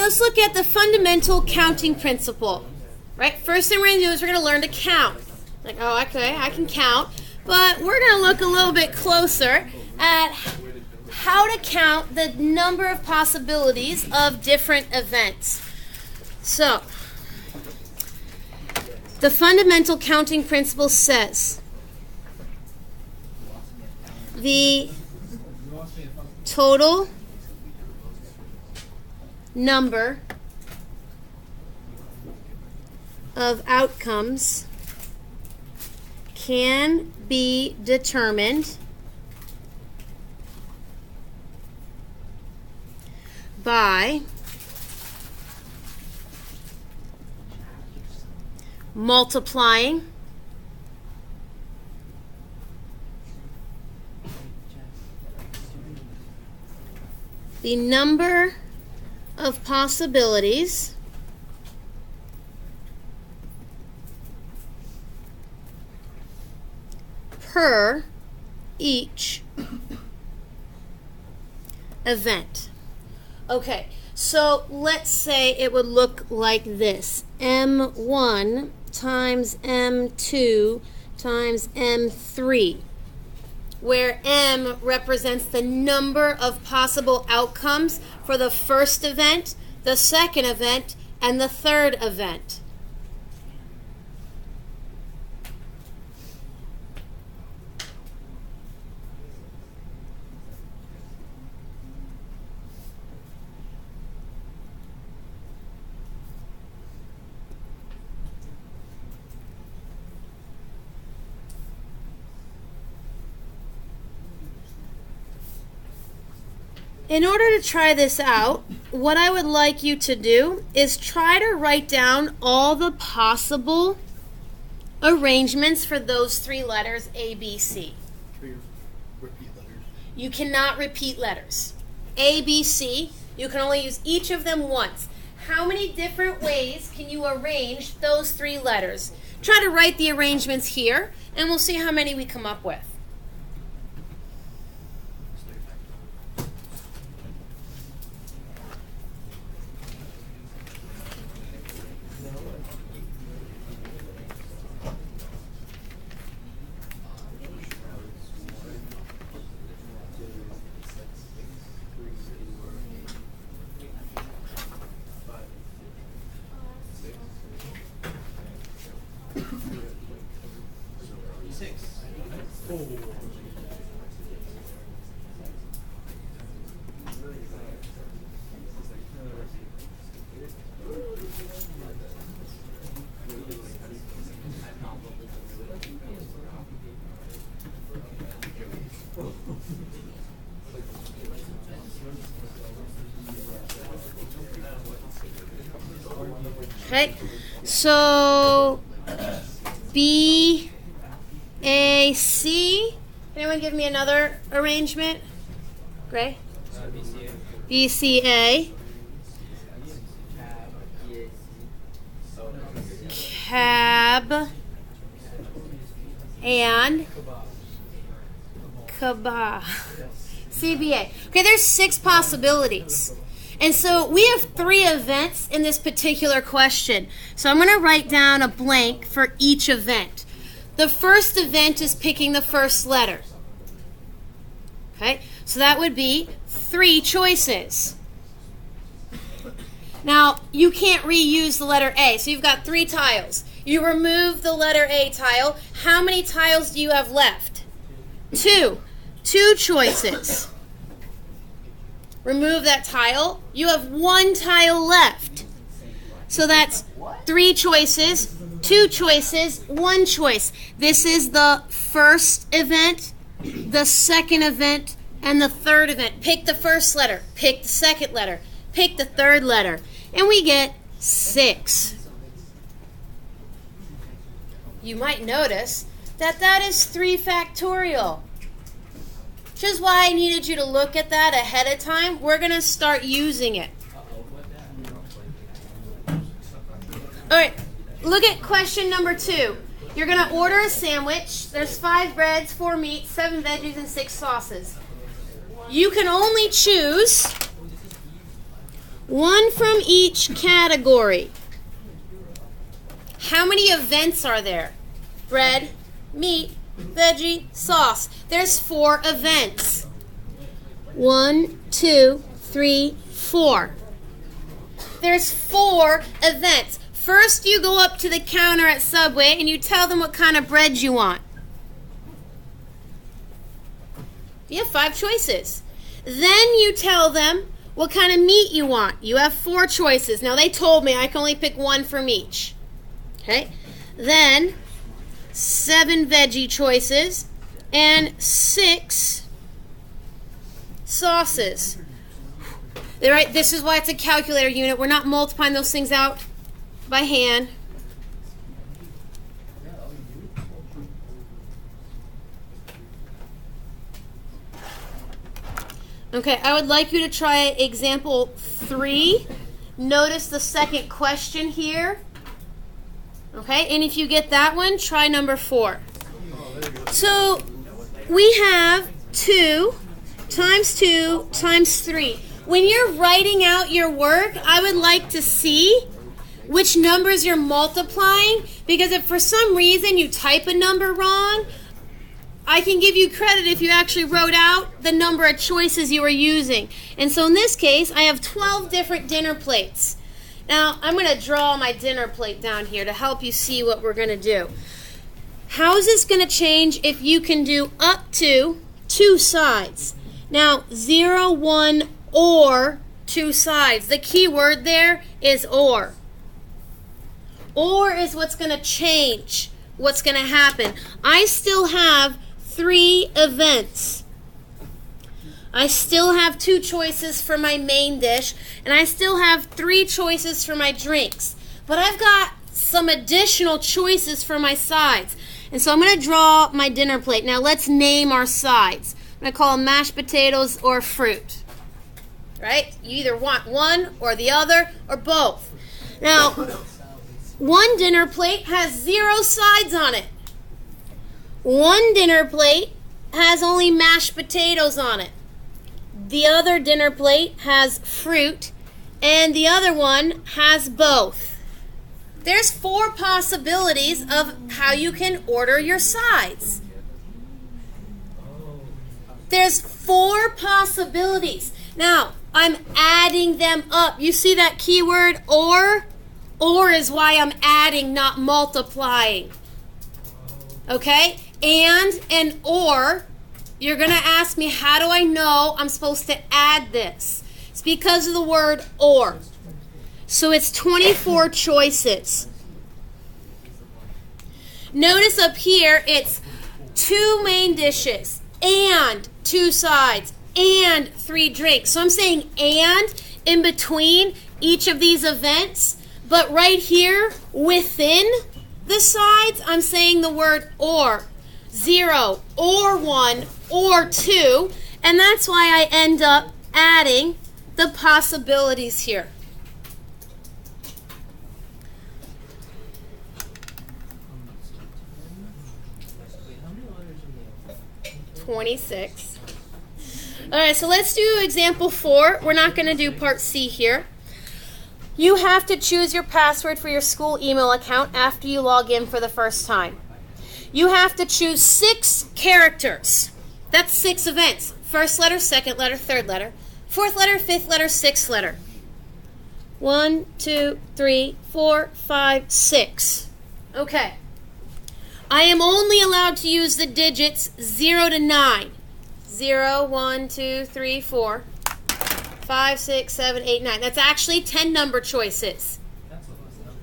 let's look at the fundamental counting principle. Right? First thing we're going to do is we're going to learn to count. Like, oh, okay, I can count. But we're going to look a little bit closer at how to count the number of possibilities of different events. So, the fundamental counting principle says the total number of outcomes can be determined by multiplying the number of possibilities per each event. Okay, so let's say it would look like this. M1 times M2 times M3, where M represents the number of possible outcomes for the first event, the second event, and the third event. In order to try this out, what I would like you to do is try to write down all the possible arrangements for those three letters A, B, C. Repeat letters. You cannot repeat letters. A, B, C, you can only use each of them once. How many different ways can you arrange those three letters? Try to write the arrangements here, and we'll see how many we come up with. Okay, so B, A, C. Anyone give me another arrangement? Gray? B, C, A. Cab. And Kaba. CBA. Okay, there's 6 possibilities. And so we have 3 events in this particular question. So I'm going to write down a blank for each event. The first event is picking the first letter. Okay, so that would be 3 choices. Now, you can't reuse the letter A, so you've got 3 tiles. You remove the letter A tile. How many tiles do you have left? 2. 2 choices. Remove that tile. You have 1 tile left. So that's 3 choices, 2 choices, 1 choice. This is the first event, the second event, and the third event. Pick the first letter, pick the second letter, pick the third letter, and we get 6. You might notice that that is 3 factorial. Which is why I needed you to look at that ahead of time. We're going to start using it. All right, look at question number 2. You're going to order a sandwich. There's 5 breads, 4 meats, 7 veggies, and 6 sauces. You can only choose One from each category. How many events are there? Bread, meat, veggie, sauce. There's 4 events. 1, 2, 3, 4. There's 4 events. First, you go up to the counter at Subway and you tell them what kind of bread you want. You have 5 choices. Then you tell them what kind of meat you want. You have 4 choices. Now, they told me I can only pick 1 from each. Okay? Then 7 veggie choices and 6 sauces. All right, this is why it's a calculator unit. We're not multiplying those things out by hand. Okay, I would like you to try example 3. Notice the second question here. Okay, and if you get that one, try number 4. So we have 2 times 2 times 3. When you're writing out your work, I would like to see which numbers you're multiplying, because if for some reason you type a number wrong, I can give you credit if you actually wrote out the number of choices you were using. And so in this case, I have 12 different dinner plates. Now, I'm going to draw my dinner plate down here to help you see what we're going to do. How is this going to change if you can do up to 2 sides? Now, 0, 1, or 2 sides. The key word there is or. Or is what's going to change, what's going to happen. I still have 3 events. I still have 2 choices for my main dish, and I still have 3 choices for my drinks. But I've got some additional choices for my sides. And so I'm going to draw my dinner plate. Now let's name our sides. I'm going to call them mashed potatoes or fruit. Right? You either want one or the other or both. Now, one dinner plate has 0 sides on it. One dinner plate has only mashed potatoes on it. The other dinner plate has fruit, and the other one has both. There's 4 possibilities of how you can order your sides. There's 4 possibilities. Now, I'm adding them up. You see that keyword or? Or is why I'm adding, not multiplying. Okay? And or, you're going to ask me, how do I know I'm supposed to add this? It's because of the word or. So it's 24 choices. Notice up here, it's 2 main dishes and 2 sides and 3 drinks. So I'm saying and in between each of these events, but right here within the sides, I'm saying the word or. 0 or 1 or 2, and that's why I end up adding the possibilities here. $26. All right, so let's do example 4. We're not going to do part C here. You have to choose your password for your school email account after you log in for the first time. You have to choose 6 characters. That's 6 events. First letter, second letter, third letter, fourth letter, fifth letter, sixth letter. 1, 2, 3, 4, 5, 6. Okay. I am only allowed to use the digits 0 to 9. 0, 1, 2, 3, 4, 5, 6, 7, 8, 9. That's actually 10 number choices.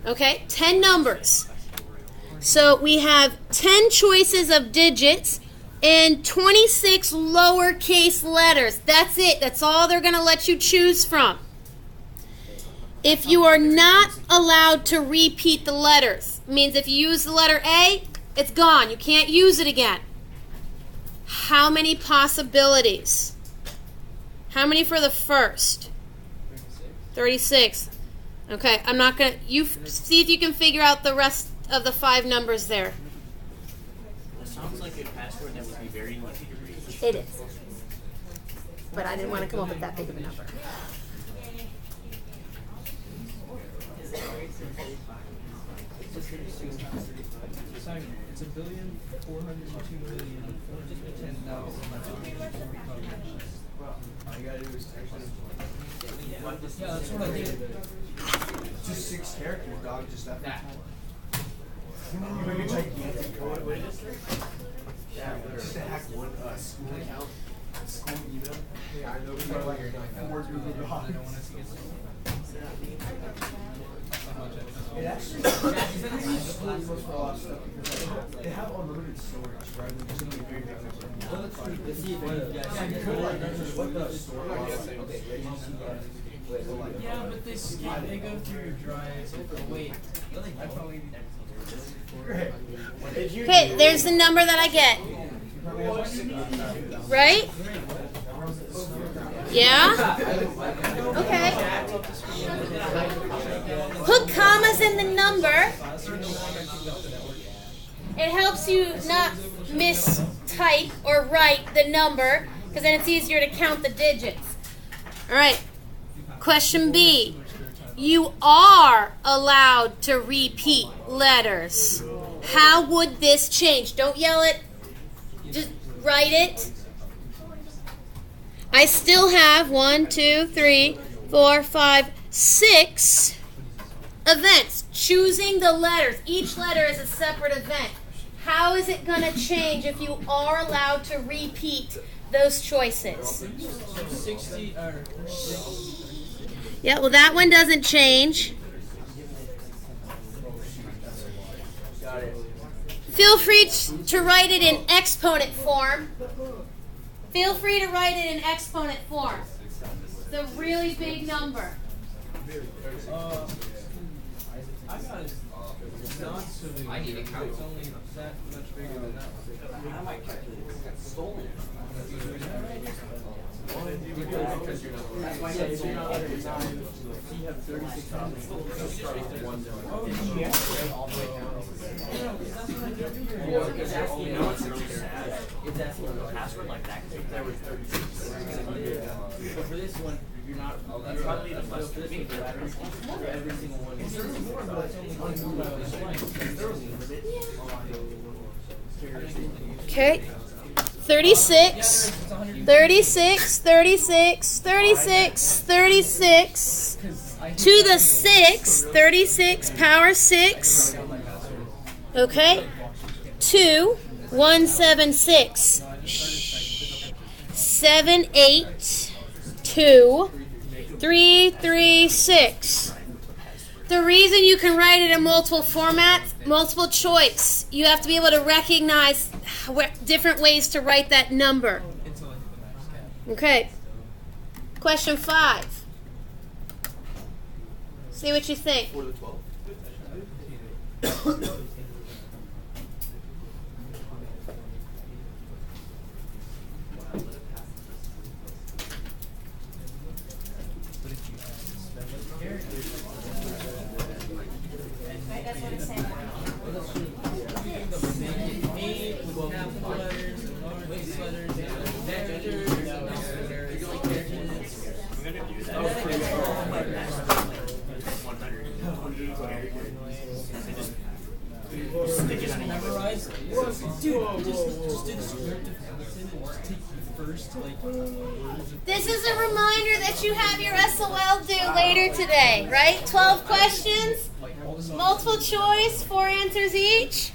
Okay, 10 numbers. So we have 10 choices of digits and 26 lowercase letters. That's it. That's all they're going to let you choose from. If you are not allowed to repeat the letters, it means if you use the letter A, it's gone. You can't use it again. How many possibilities? How many for the first? 36. Okay, I'm not going to... You see if you can figure out the rest of the 5 numbers there. That sounds like a password that would be very easy to read. It is. But I didn't want to come up with that big of a number. It's 1,402,410,000. All you gotta do is type it. Yeah, that's what I did. Just 6 characters, dog. Just that. You make a gigantic code. Yeah, just to hack one school account. School email. Yeah, I know. But like, 4 Google Docs. It actually for a lot of stuff because like, they have unlimited storage, right? Which is gonna be a very big number. Well, let's see if you guys Yeah, you could like what the storage is. Yeah, but they go through your drives. Wait, I probably. Okay, there's the number that I get. Right? Yeah? Okay. Put commas in the number. It helps you not mistype or write the number, because then it's easier to count the digits. All right. Question B. You are allowed to repeat letters. How would this change? Don't yell it. Just write it. I still have 1, 2, 3, 4, 5, 6 events. Choosing the letters. Each letter is a separate event. How is it going to change if you are allowed to repeat those choices? 60 or Yeah, well, that one doesn't change. Feel free to write it in exponent form. Feel free to write it in exponent form. It's a really big number. I got it. Not so big. I need a count. It's only that much bigger than that. I might calculate it. It's stolen. That's why I said so you're not under 9. You have 36 It's asking for a password like that. If there was 36. But for this one, you're not. You're probably the most for every single one. Okay. 36, 36, 36, 36, 36, to the 6, 36, power 6, okay, 2, 1, 7, 6, 7, 8, 2, 3, 3, 6. The reason you can write it in multiple formats, multiple choice, you have to be able to recognize different ways to write that number. Okay. Question 5. See what you think. 4 to 12. That's what I'm saying. Memorize. Dude, just do the script of Hamilton and just take the first words. This is a reminder that you have your SOL due later today, right? 12 questions, multiple choice, 4 answers each.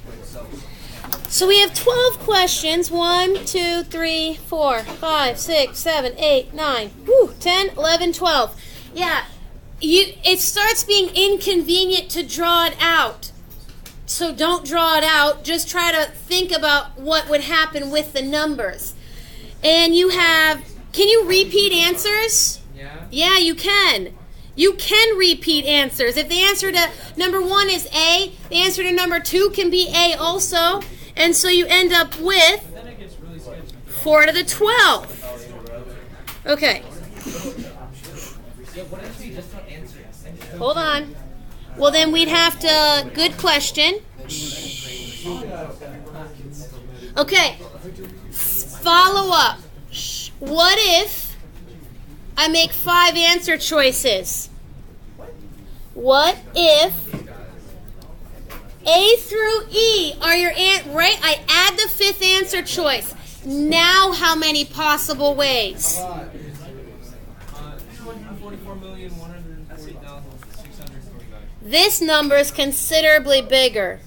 So we have 12 questions. 1, 2, 3, 4, 5, 6, 7, 8, 9, 10, 11, 12. Yeah, it starts being inconvenient to draw it out. So don't draw it out. Just try to think about what would happen with the numbers. And you have, can you repeat answers? Yeah. Yeah, you can. You can repeat answers. If the answer to number 1 is A, the answer to number 2 can be A also. And so you end up with Then it gets really sketchy. 4 to the 12. Okay. What if we just don't answer it? Hold on. Well, then we'd have to, good question. Okay. Follow up. What if I make 5 answer choices? What if A through E are your right? I add the fifth answer choice. Now how many possible ways? 244,140,649. This number is considerably bigger.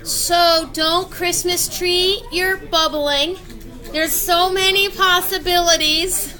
So don't Christmas tree your bubbling. There's so many possibilities.